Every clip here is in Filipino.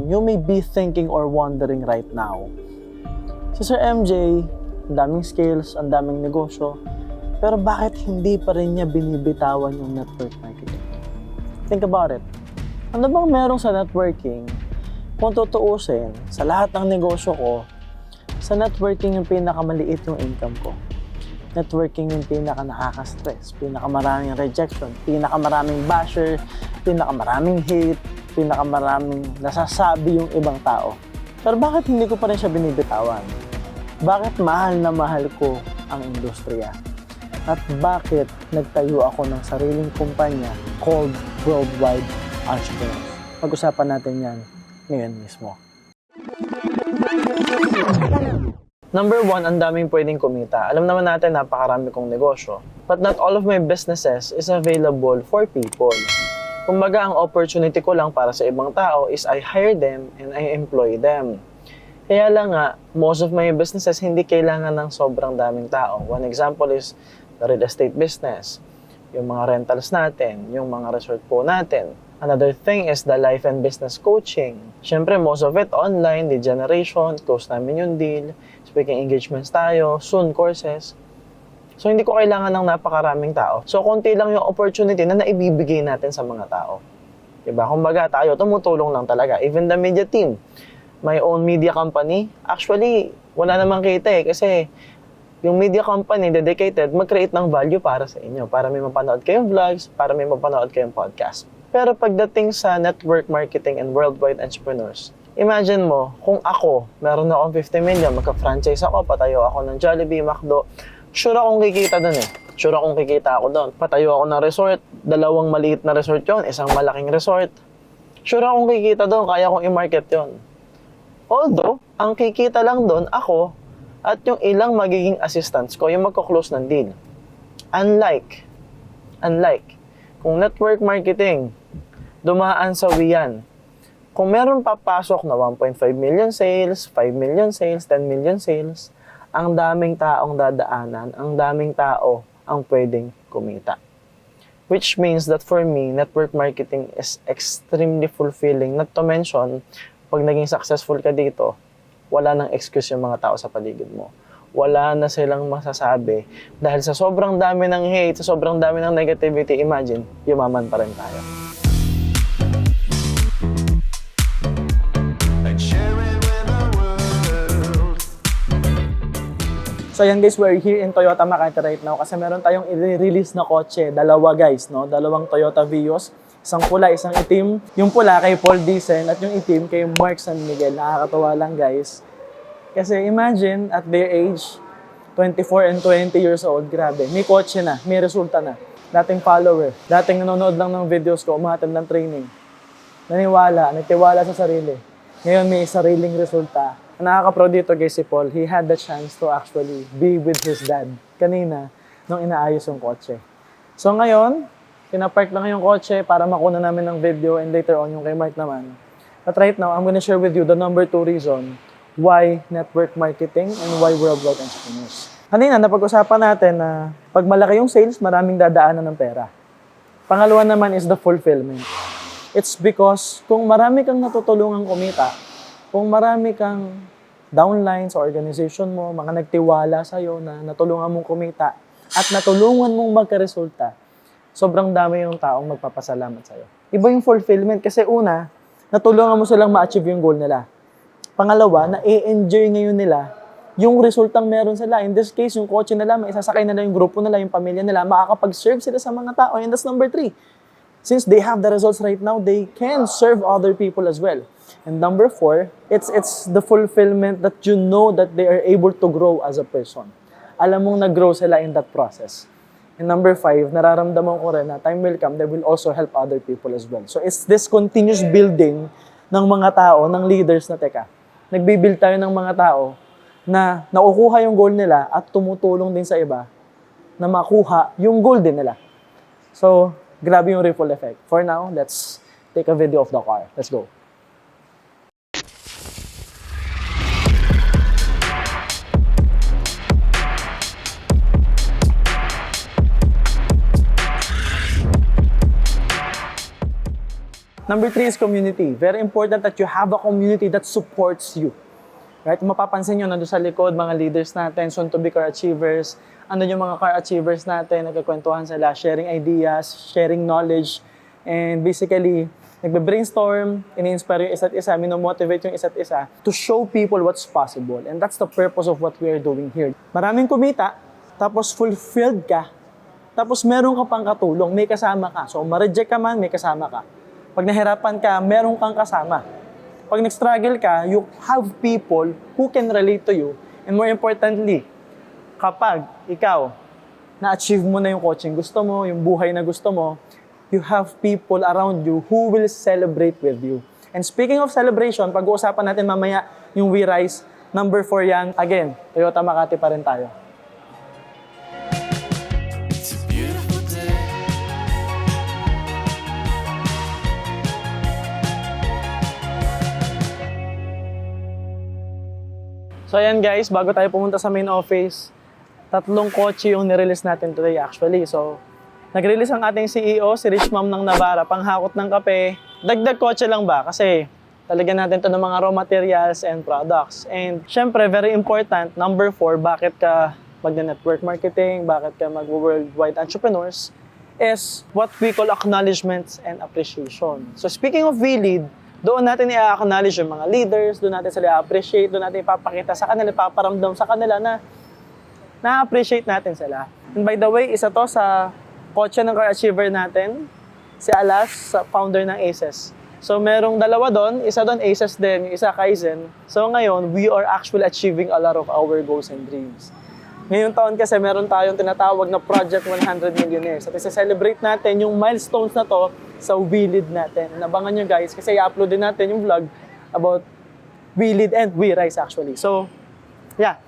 You may be thinking or wondering right now, si Sir MJ, ang daming skills, ang daming negosyo, pero bakit hindi pa rin niya binibitawan yung network marketing? Think about it. Ano bang merong sa networking? Kung tutuusin, sa lahat ng negosyo ko, sa networking yung pinakamaliit yung income ko. Networking yung pinaka nakaka-stress, pinakamaraming rejection, pinakamaraming basher, pinakamaraming hate, pinakamaraming nasasabi yung ibang tao. Pero bakit hindi ko pa rin siya binibitawan? Bakit mahal na mahal ko ang industriya? At bakit nagtayo ako ng sariling kumpanya called Worldwide Entrepreneurs? Pag-usapan natin yan ngayon mismo. Number 1, ang daming pwedeng kumita. Alam naman natin, napakarami kong negosyo. But not all of my businesses is available for people. Kumbaga, ang opportunity ko lang para sa ibang tao is I hire them and I employ them. Kaya lang nga, most of my businesses hindi kailangan ng sobrang daming tao. One example is the real estate business, yung mga rentals natin, yung mga resort po natin. Another thing is the life and business coaching. Siyempre, most of it online, lead generation, close namin yung deal, speaking engagements tayo, soon courses. So, hindi ko kailangan ng napakaraming tao. So, konti lang yung opportunity na naibibigay natin sa mga tao. Diba? Kumbaga, tayo, tumutulong lang talaga. Even the media team, my own media company, actually, wala namang kita kasi yung media company dedicated mag-create ng value para sa inyo, para may mapanood kayong vlogs, para may mapanood kayong podcast. Pero pagdating sa network marketing and worldwide entrepreneurs, imagine mo, kung ako, meron na akong 50 million, magka-franchise ako, patayo ako ng Jollibee, McDo, sure akong kikita dun eh. Sure akong kikita ako dun. Patayo ako ng resort, 2 maliit na resort yon, 1 malaking resort. Sure akong kikita dun, kaya kong i-market yon. Although, ang kikita lang dun, ako, at yung ilang magiging assistants ko, yung magko-close ng deal. Unlike, kung network marketing, dumaan sa wiyan. Kung meron papasok na 1.5 million sales, 5 million sales, 10 million sales, ang daming taong dadaanan, ang daming tao ang pwedeng kumita. Which means that for me, network marketing is extremely fulfilling. Not to mention, pag naging successful ka dito, wala nang excuse yung mga tao sa paligid mo. Wala na silang masasabi. Dahil sa sobrang dami ng hate, sa sobrang dami ng negativity, imagine, yumaman pa rin tayo. So yan guys, we're here in Toyota Makati right now kasi meron tayong i-release na kotse. 2 guys, no? 2 Toyota Vios. Isang pula, isang itim. Yung pula kay Paul Dicen at yung itim kay Mark San Miguel. Nakakatawa lang guys. Kasi imagine, at their age, 24 and 20 years old, grabe. May kotse na, may resulta na. Dating follower, dating nanonood lang ng videos ko, umattend ng training. Nagtiwala sa sarili. Ngayon may sariling resulta. Nakaka-proud dito guys si Paul, he had the chance to actually be with his dad kanina nung inaayos yung kotse. So ngayon, pinapark lang yung kotse para makuna namin ng video and later on yung kay Mark naman. But right now, I'm gonna share with you the number 2 reason why network marketing and why worldwide entrepreneurs. Kanina, napag-usapan natin na pag malaki yung sales, maraming dadaanan ng pera. Pangalawa naman is the fulfillment. It's because kung marami kang natutulungan kumita, kung marami kang downlines sa organization mo, mga nagtiwala sa'yo na natulungan mong kumita at natulungan mong magkaresulta, sobrang dami yung taong magpapasalamat sa'yo. Iba yung fulfillment kasi una, natulungan mo silang ma-achieve yung goal nila. Pangalawa, na-enjoy ngayon nila yung resultang meron sila. In this case, yung kotse nila, maisasakay nila yung grupo nila, yung pamilya nila, makakapag-serve sila sa mga tao. And that's number 3. Since they have the results right now, they can serve other people as well. And number 4, it's the fulfillment that you know that they are able to grow as a person. Alam mong nag-grow sila in that process. And number 5, nararamdaman ko rin na time will come, they will also help other people as well. So it's this continuous building ng mga tao, ng leaders na nagbibuild tayo ng mga tao na nakukuha yung goal nila at tumutulong din sa iba na makuha yung goal din nila. So, grabe yung ripple effect. For now, let's take a video of the car. Let's go. Number 3 is community. Very important that you have a community that supports you. Right? Kung mapapansin nyo, nandun sa likod, mga leaders natin, soon-to-be car achievers, andun yung mga car achievers natin, nagkakwentuhan sila, sharing ideas, sharing knowledge, and basically, nagbe-brainstorm, ini-inspire yung isa't isa, minomotivate yung isa't isa to show people what's possible. And that's the purpose of what we are doing here. Maraming kumita, tapos fulfilled ka, tapos meron ka pang katulong, may kasama ka. So, ma-reject ka man, may kasama ka. Pag nahirapan ka, meron kang kasama. Pag nag-struggle ka, you have people who can relate to you. And more importantly, kapag ikaw, na-achieve mo na yung coaching gusto mo, yung buhay na gusto mo, you have people around you who will celebrate with you. And speaking of celebration, pag-uusapan natin mamaya yung We Rise, number 4 yan. Again, Toyota Makati pa rin tayo. So ayan guys, bago tayo pumunta sa main office, 3 kotse yung nirelease natin today actually. So, nag-release ang ating CEO, si Rich Ma'am ng Navarra, panghakot ng kape. Dagdag kotse lang ba? Kasi talagyan natin to ng mga raw materials and products. And syempre, very important, number 4, bakit ka mag-network marketing, bakit ka mag-worldwide entrepreneurs, is what we call acknowledgements and appreciation. So speaking of WeLead, doon natin i-acknowledge yung mga leaders, doon natin sila appreciate, doon natin ipapakita sa kanila, ipaparamdam sa kanila na na-appreciate natin sila. And by the way, isa to sa kotse ng car achiever natin, si Alas, founder ng ACES. So merong dalawa doon, isa doon ACES din, yung isa Kaizen. So ngayon, we are actually achieving a lot of our goals and dreams. Ngayong taon kasi meron tayong tinatawag na Project 100 Millionaires. At isa-celebrate natin yung milestones na to sa WeLead natin. Nabangan nyo guys, kasi i-upload din natin yung vlog about WeLead and We Rise actually. So, yeah.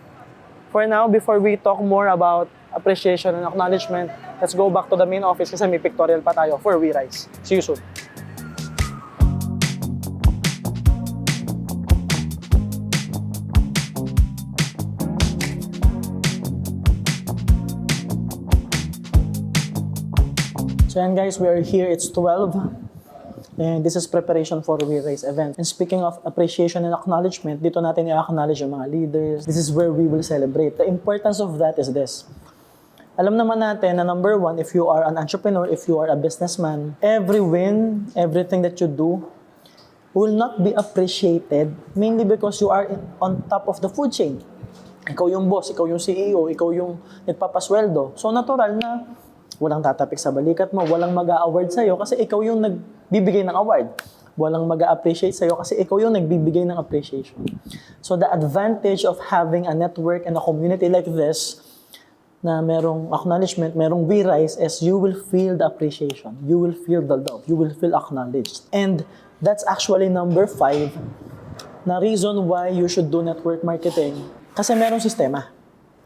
For now, before we talk more about appreciation and acknowledgement, let's go back to the main office kasi may pictorial pa tayo for We Rise. See you soon. So yan guys, we are here, it's 12. And this is preparation for We Rise event. And speaking of appreciation and acknowledgement, dito natin i-acknowledge yung mga leaders. This is where we will celebrate. The importance of that is this. Alam naman natin na number 1, if you are an entrepreneur, if you are a businessman, every win, everything that you do will not be appreciated mainly because you are on top of the food chain. Ikaw yung boss, ikaw yung CEO, ikaw yung nagpapasweldo. So natural na walang tatapik sa balikat mo, walang mag-a-award sa'yo kasi ikaw yung nagbibigay ng award. Walang mag-a-appreciate sa'yo kasi ikaw yung nagbibigay ng appreciation. So the advantage of having a network and a community like this, na merong acknowledgement, merong We Rise, is you will feel the appreciation. You will feel the love. You will feel acknowledged. And that's actually number 5 na reason why you should do network marketing. Kasi merong sistema.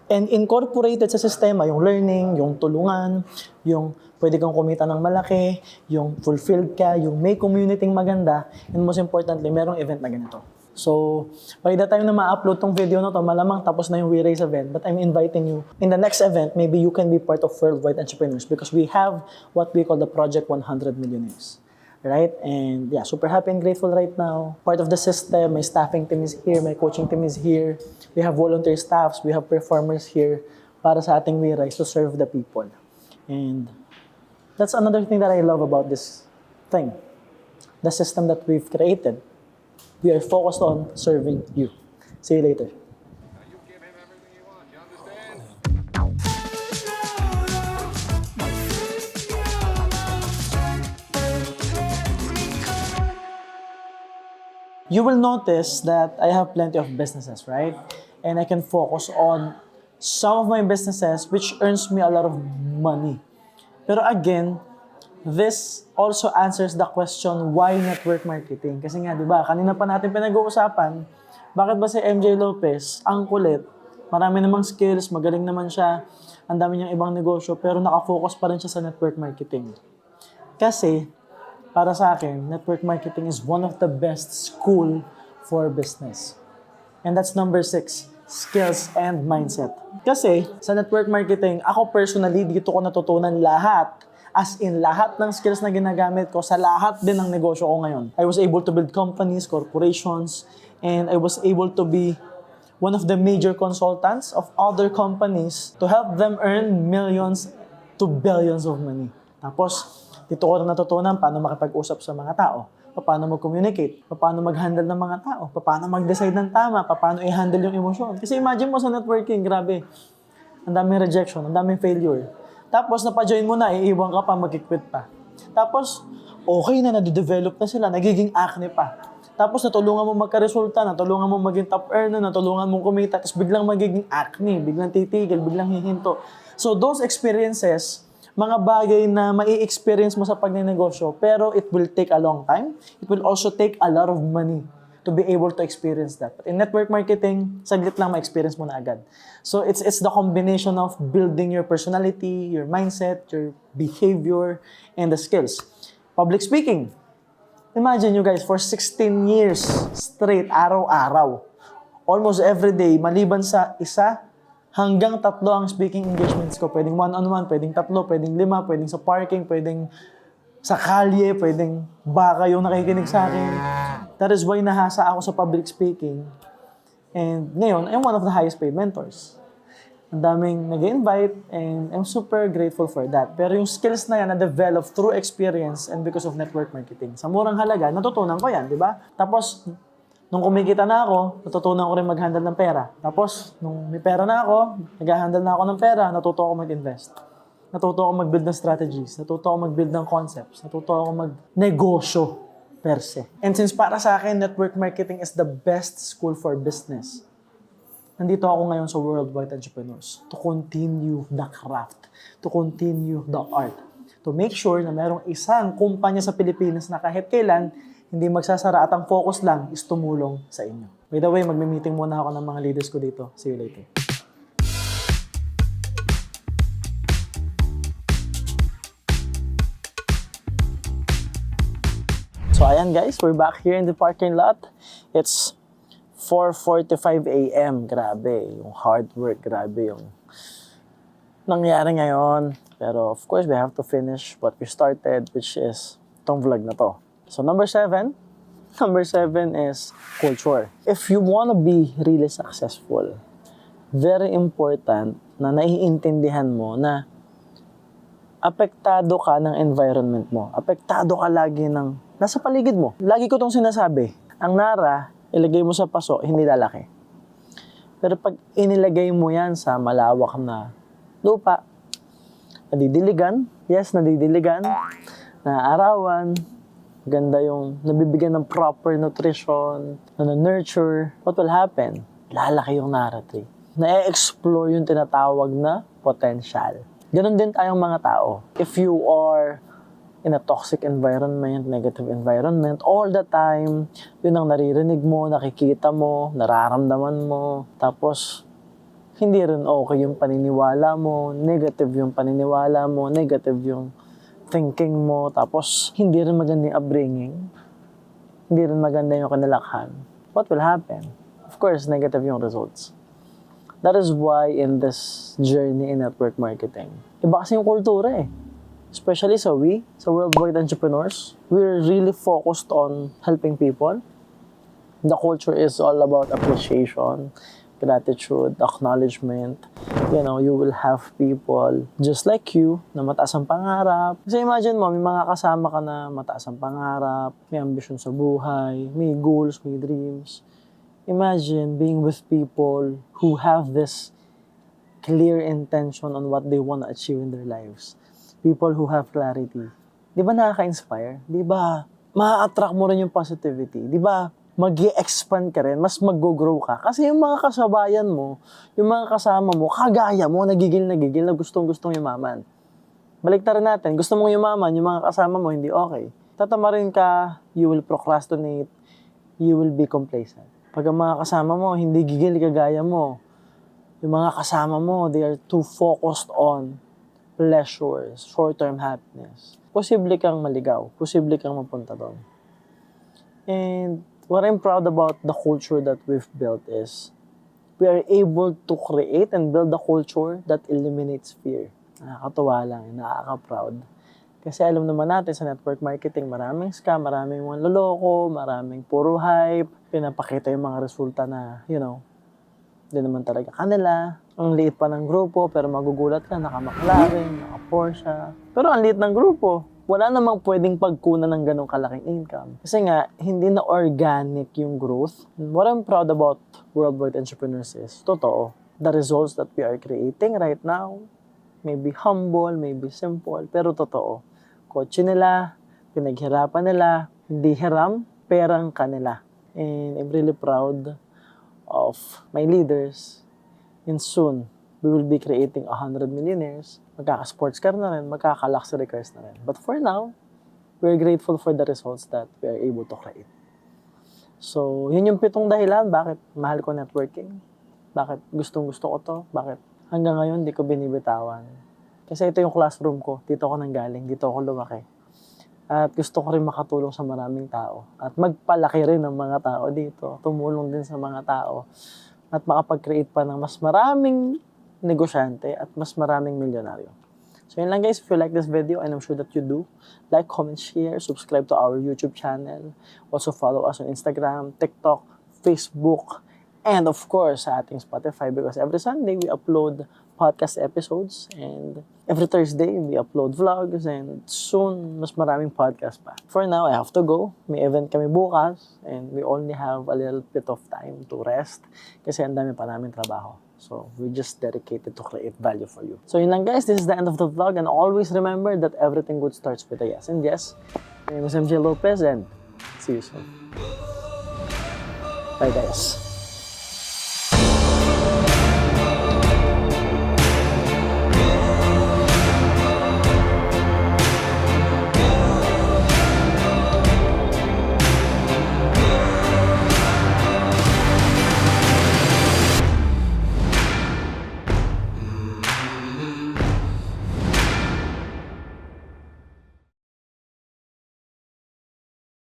And incorporated sa sistema, yung learning, yung tulungan, yung pwede kang kumita ng malaki, yung fulfilled ka, yung may community maganda, and most importantly, merong event na ganito. So, by the time na ma-upload tong video na to, malamang tapos na yung We Rise event, but I'm inviting you, in the next event, maybe you can be part of Worldwide Entrepreneurs because we have what we call the Project 100 Millionaires. Right? And yeah, super happy and grateful right now. Part of the system, my staffing team is here, my coaching team is here. We have volunteer staffs, we have performers here para sa ating We Rise to serve the people. And that's another thing that I love about this thing. The system that we've created. We are focused on serving you. See you later. You give him everything you want, you understand? You will notice that I have plenty of businesses, right? And I can focus on some of my businesses which earns me a lot of money. Pero again, this also answers the question, why network marketing? Kasi nga, di ba, kanina pa natin pinag-uusapan, bakit ba si MJ Lopez, ang kulit, marami namang skills, magaling naman siya, ang dami niyang ibang negosyo, pero nakafocus pa rin siya sa network marketing. Kasi, para sa akin, network marketing is one of the best school for business. And that's number 6, skills and mindset. Kasi, sa network marketing, ako personally, dito ko natutunan lahat. As in, lahat ng skills na ginagamit ko sa lahat din ng negosyo ko ngayon. I was able to build companies, corporations, and I was able to be one of the major consultants of other companies to help them earn millions to billions of money. Tapos, dito ko rin natutunan paano makipag-usap sa mga tao, paano mag-communicate, paano mag-handle ng mga tao, paano mag-decide ng tama, paano i-handle yung emosyon. Kasi imagine mo sa networking, grabe, ang daming rejection, ang daming failure. Tapos, napa-join mo na, iiwan ka pa, mag-quit pa. Tapos, okay na, nade-develop na sila, nagiging acne pa. Tapos natulungan mo magka-resulta, natulungan mo maging top earner, natulungan mo kumita, tapos biglang magiging acne, biglang titigil, biglang hihinto. So those experiences, mga bagay na mai-experience mo sa pagnenegosyo, pero it will take a long time. It will also take a lot of money to be able to experience that. But in network marketing, saglit lang ma-experience mo na agad. So it's the combination of building your personality, your mindset, your behavior, and the skills. Public speaking. Imagine you guys, for 16 years straight, araw-araw, almost every day, maliban sa 1 hanggang 3 ang speaking engagements ko. Pwedeng one-on-one, pwedeng 3, pwedeng 5, pwedeng sa parking, pwedeng sa kalye, pwedeng baka yung nakikinig sa akin. That is why nahasa ako sa public speaking. And ngayon, I'm one of the highest paid mentors. Ang daming nag-invite and I'm super grateful for that. Pero yung skills na yan na-develop through experience and because of network marketing. Sa murang halaga, natutunan ko yan, di ba? Tapos, nung kumikita na ako, natutunan ko rin mag-handle ng pera. Tapos, nung may pera na ako, nag-handle na ako ng pera, natuto ako mag-invest. Natuto ako mag-build ng strategies. Natuto ako mag-build ng concepts. Natuto ako mag-negosyo per se. And since para sa akin, network marketing is the best school for business, nandito ako ngayon sa Worldwide Entrepreneurs to continue the craft, to continue the art, to make sure na merong isang kumpanya sa Pilipinas na kahit kailan hindi magsasara at ang focus lang is tumulong sa inyo. By the way, magme-meeting muna ako ng mga leaders ko dito. See you later. So ayan guys, we're back here in the parking lot. It's 4:45 a.m. Grabe, yung hard work, grabe yung nangyari ngayon. Pero of course, we have to finish what we started, which is itong vlog na to. So number 7 is culture. If you wanna be really successful, very important na naiintindihan mo na apektado ka ng environment mo. Apektado ka lagi ng nasa paligid mo. Lagi ko itong sinasabi, ang nara, ilagay mo sa paso, hindi lalaki. Pero pag inilagay mo yan sa malawak na lupa, nadidiligan, yes, nadidiligan, naaarawan, ganda yung nabibigyan ng proper nutrition, na-nurture, what will happen? Lalaki yung nara tree. Na-explore yung tinatawag na potential. Ganon din tayong mga tao. If you are in a toxic environment, negative environment, all the time, yun ang naririnig mo, nakikita mo, nararamdaman mo, tapos hindi rin okay yung paniniwala mo, negative yung paniniwala mo, negative yung thinking mo, tapos hindi rin maganda yung upbringing, hindi rin maganda yung kanilakhan. What will happen? Of course, negative yung results. That is why in this journey in network marketing, iba kasi yung kultura eh. Especially sa Worldwide Entrepreneurs, we're really focused on helping people. The culture is all about appreciation, gratitude, acknowledgement. You know, you will have people just like you na mataas ang pangarap. Kasi imagine mo, may mga kasama ka na mataas ang pangarap, may ambisyon sa buhay, may goals, may dreams. Imagine being with people who have this clear intention on what they want to achieve in their lives. People who have clarity. Di ba nakaka-inspire? Di ba ma-attract mo rin yung positivity? Di ba mag-i-expand ka rin, mas mag-grow ka? Kasi yung mga kasabayan mo, yung mga kasama mo, kagaya mo, nagigil na gustong-gustong yumaman. Baliktarin natin, gusto mong yumaman, yung mga kasama mo, hindi okay. Tatamarin ka, you will procrastinate, you will be complacent. Pag ang mga kasama mo, hindi gigil kagaya mo, yung mga kasama mo, they are too focused on pleasures, short-term happiness. Posible kang maligaw. Posible kang mapunta doon. And what I'm proud about the culture that we've built is we are able to create and build a culture that eliminates fear. Nakakatuwa lang, nakaka-proud Kasi alam naman natin sa network marketing, maraming scam, maraming mga loloko, maraming puro hype, pinapakita yung mga resulta na, hindi naman talaga kanila. Ang liit pa ng grupo, pero magugulat ka, naka-McLaren, naka-Porsche. Pero ang liit ng grupo, wala namang pwedeng pagkunan ng ganong kalaking income. Kasi nga, hindi na organic yung growth. What I'm proud about Worldwide Entrepreneurs is, totoo, the results that we are creating right now, maybe humble, maybe simple, pero totoo. Kotse nila, pinaghirapan nila, hindi hiram, perang kanila. And I'm really proud of my leaders. And soon, we will be creating 100 millionaires. Magkaka-sports car na rin, magkaka-luxury cars na rin. But for now, we're grateful for the results that we are able to create. So, yun yung 7 dahilan bakit mahal ko networking. Bakit gustong-gusto ko to. Bakit hanggang ngayon di ko binibitawan. Kasi ito yung classroom ko. Dito ako nanggaling. Dito ako lumaki. At gusto ko rin makatulong sa maraming tao. At magpalaki rin ng mga tao dito. Tumulong din sa mga tao. At makapag-create pa ng mas maraming negosyante at mas maraming milyonaryo. So yun lang guys. If you like this video, and I'm sure that you do, like, comment, share, subscribe to our YouTube channel. Also follow us on Instagram, TikTok, Facebook, and of course sa ating Spotify, because every Sunday we upload podcast episodes, and every Thursday we upload vlogs, and soon mas maraming podcast pa. For now, I have to go. May event kami bukas, and we only have a little bit of time to rest kasi ang dami pa namin trabaho. So, we're just dedicated to create value for you. So yun lang guys, this is the end of the vlog, and always remember that everything good starts with a yes. And yes, my name is MJ Lopez, and see you soon. Bye guys.